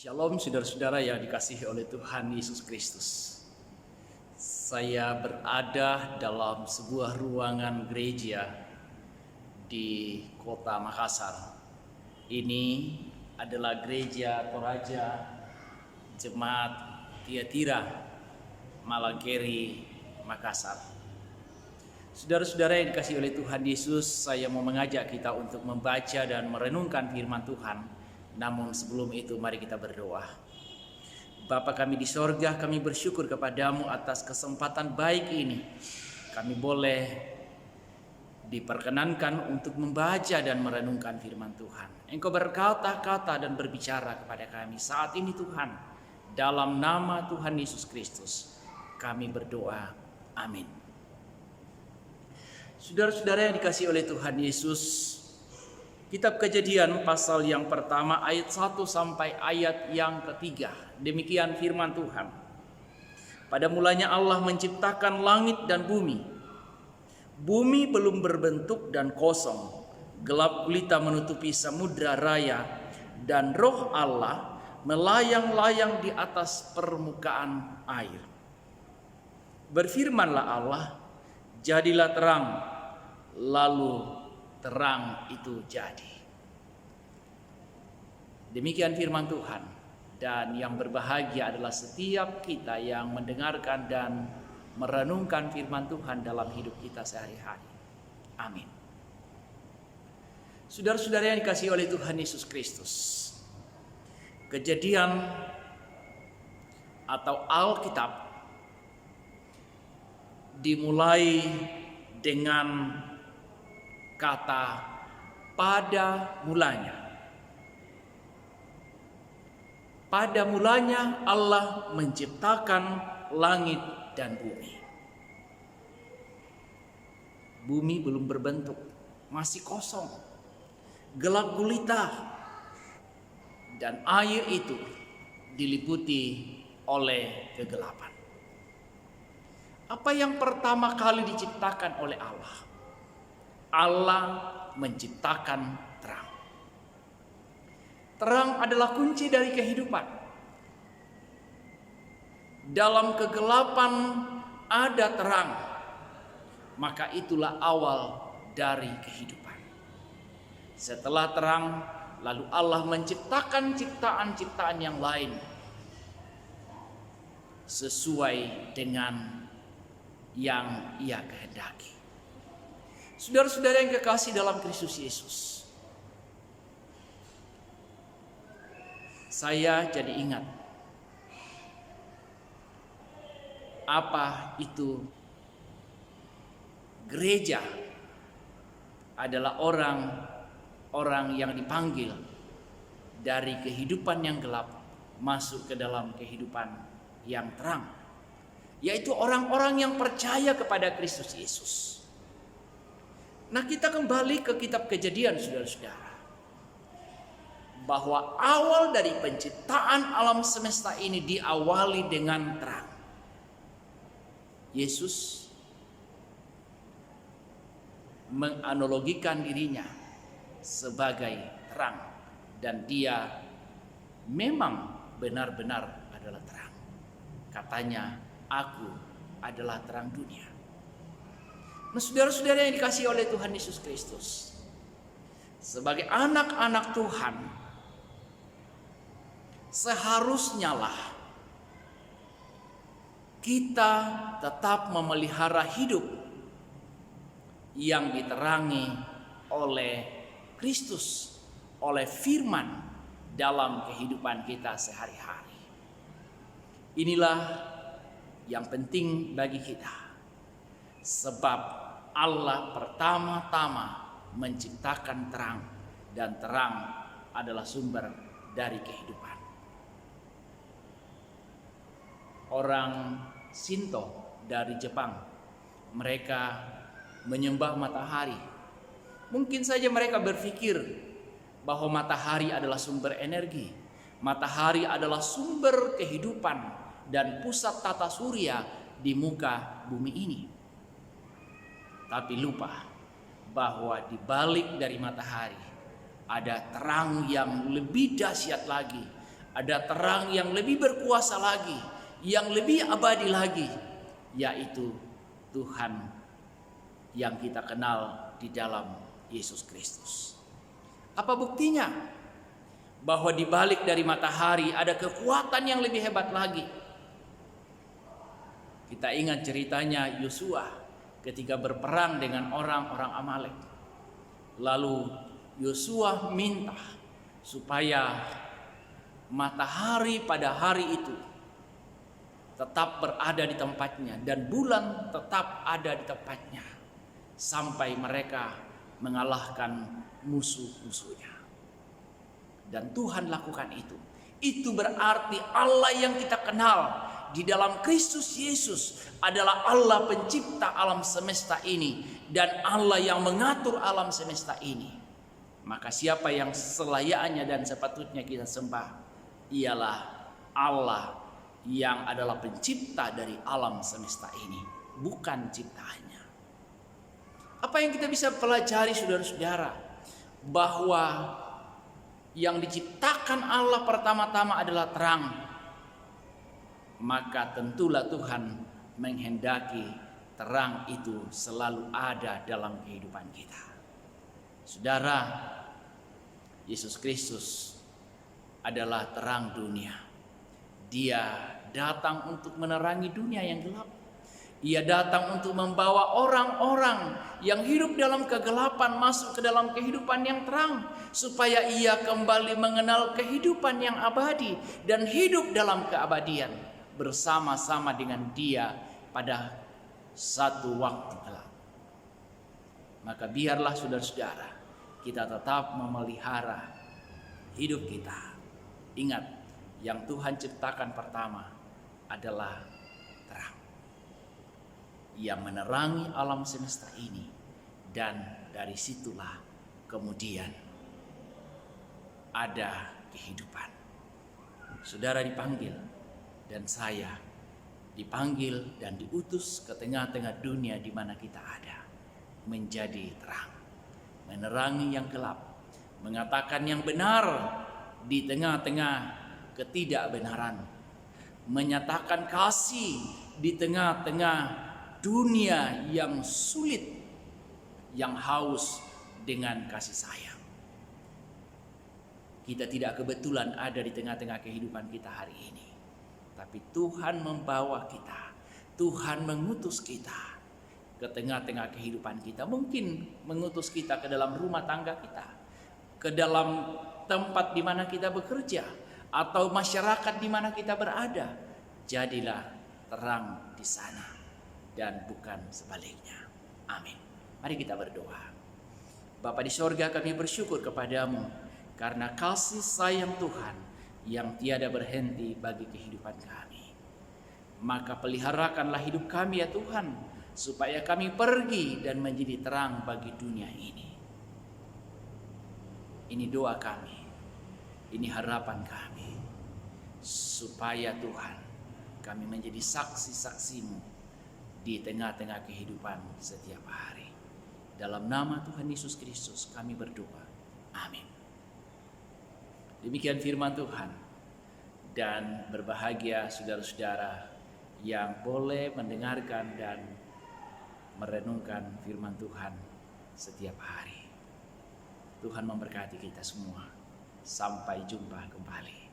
Shalom saudara-saudara yang dikasihi oleh Tuhan Yesus Kristus. Saya berada dalam sebuah ruangan gereja di kota Makassar. Ini adalah gereja Toraja Jemaat Tiatira Malangkeri Makassar. Saudara-saudara yang dikasihi oleh Tuhan Yesus, saya mau mengajak kita untuk membaca dan merenungkan firman Tuhan. Namun sebelum itu mari kita berdoa. Bapa kami di sorga, kami bersyukur kepadamu atas kesempatan baik ini. Kami boleh diperkenankan untuk membaca dan merenungkan firman Tuhan. Engkau berkata-kata dan berbicara kepada kami saat ini Tuhan. Dalam nama Tuhan Yesus Kristus kami berdoa. Amin. Saudara-saudara yang dikasihi oleh Tuhan Yesus, Kitab Kejadian pasal yang pertama ayat 1 sampai ayat yang ketiga. Demikian firman Tuhan. Pada mulanya Allah menciptakan langit dan bumi. Bumi belum berbentuk dan kosong. Gelap gulita menutupi samudra raya. Dan roh Allah melayang-layang di atas permukaan air. Berfirmanlah Allah, jadilah terang. Lalu terang itu jadi. Demikian firman Tuhan. Dan yang berbahagia adalah setiap kita yang mendengarkan dan merenungkan firman Tuhan dalam hidup kita sehari-hari. Amin. Saudara-saudara yang dikasihi oleh Tuhan Yesus Kristus, Kejadian atau Alkitab dimulai dengan kata pada mulanya. Pada mulanya Allah menciptakan langit dan bumi. Bumi belum berbentuk, masih kosong, gelap gulita, dan air itu diliputi oleh kegelapan. Apa yang pertama kali diciptakan oleh Allah? Allah menciptakan terang. Terang adalah kunci dari kehidupan. Dalam kegelapan ada terang, maka itulah awal dari kehidupan. Setelah terang, lalu Allah menciptakan ciptaan-ciptaan yang lain sesuai dengan yang Ia kehendaki. Saudara-saudara yang kekasih dalam Kristus Yesus, saya jadi ingat apa itu gereja adalah orang-orang yang dipanggil dari kehidupan yang gelap masuk ke dalam kehidupan yang terang, yaitu orang-orang yang percaya kepada Kristus Yesus. Nah, kita kembali ke kitab Kejadian, saudara-saudara, bahwa awal dari penciptaan alam semesta ini diawali dengan terang. Yesus menganalogikan dirinya sebagai terang, dan Dia memang benar-benar adalah terang. Katanya, aku adalah terang dunia. Nah, saudara-saudara yang dikasihi oleh Tuhan Yesus Kristus, sebagai anak-anak Tuhan, seharusnya lah kita tetap memelihara hidup yang diterangi oleh Kristus, oleh firman dalam kehidupan kita sehari-hari. Inilah yang penting bagi kita, sebab Allah pertama-tama menciptakan terang, dan terang adalah sumber dari kehidupan. Orang Shinto dari Jepang, mereka menyembah matahari. Mungkin saja mereka berpikir bahwa matahari adalah sumber energi, matahari adalah sumber kehidupan dan pusat tata surya di muka bumi ini. Tapi lupa bahwa di balik dari matahari ada terang yang lebih dahsyat lagi, Ada terang yang lebih berkuasa lagi, yang lebih abadi lagi, yaitu Tuhan yang kita kenal di dalam Yesus Kristus. Apa buktinya? Bahwa di balik dari matahari ada kekuatan yang lebih hebat lagi. Kita ingat ceritanya Yosua ketika berperang dengan orang-orang Amalek. Lalu Yosua minta supaya matahari pada hari itu tetap berada di tempatnya dan bulan tetap ada di tempatnya sampai mereka mengalahkan musuh-musuhnya. Dan Tuhan lakukan itu. Itu berarti Allah yang kita kenal di dalam Kristus Yesus adalah Allah pencipta alam semesta ini dan Allah yang mengatur alam semesta ini. Maka siapa yang selayaknya dan sepatutnya kita sembah ialah Allah yang adalah pencipta dari alam semesta ini, bukan ciptaannya. Apa yang kita bisa pelajari saudara-saudara? Bahwa yang diciptakan Allah pertama-tama adalah terang. Maka tentulah Tuhan menghendaki terang itu selalu ada dalam kehidupan kita. Saudara, Yesus Kristus adalah terang dunia. Dia datang untuk menerangi dunia yang gelap. Ia datang untuk membawa orang-orang yang hidup dalam kegelapan masuk ke dalam kehidupan yang terang, supaya ia kembali mengenal kehidupan yang abadi dan hidup dalam keabadian bersama-sama dengan Dia pada satu waktu kelak. Maka biarlah saudara-saudara kita tetap memelihara hidup kita. Ingat, yang Tuhan ciptakan pertama adalah terang yang menerangi alam semesta ini, dan dari situlah kemudian ada kehidupan. Saudara dipanggil dan saya dipanggil dan diutus ke tengah-tengah dunia di mana kita ada, menjadi terang, menerangi yang gelap, mengatakan yang benar di tengah-tengah ketidakbenaran, menyatakan kasih di tengah-tengah dunia yang sulit, yang haus dengan kasih sayang. Kita tidak kebetulan ada di tengah-tengah kehidupan kita hari ini, tapi Tuhan membawa kita, Tuhan mengutus kita ke tengah-tengah kehidupan kita. Mungkin mengutus kita ke dalam rumah tangga kita, ke dalam tempat di mana kita bekerja, atau masyarakat di mana kita berada. Jadilah terang di sana dan bukan sebaliknya. Amin. Mari kita berdoa. Bapa di sorga, kami bersyukur kepadamu karena kasih sayang Tuhan yang tiada berhenti bagi kehidupan kami. Maka peliharakanlah hidup kami ya Tuhan, supaya kami pergi dan menjadi terang bagi dunia ini. Ini doa kami, ini harapan kami, supaya Tuhan kami menjadi saksi-saksi-Mu di tengah-tengah kehidupan setiap hari. Dalam nama Tuhan Yesus Kristus kami berdoa. Amin. Demikian firman Tuhan. Dan berbahagia saudara-saudara yang boleh mendengarkan dan merenungkan firman Tuhan setiap hari. Tuhan memberkati kita semua. Sampai jumpa kembali.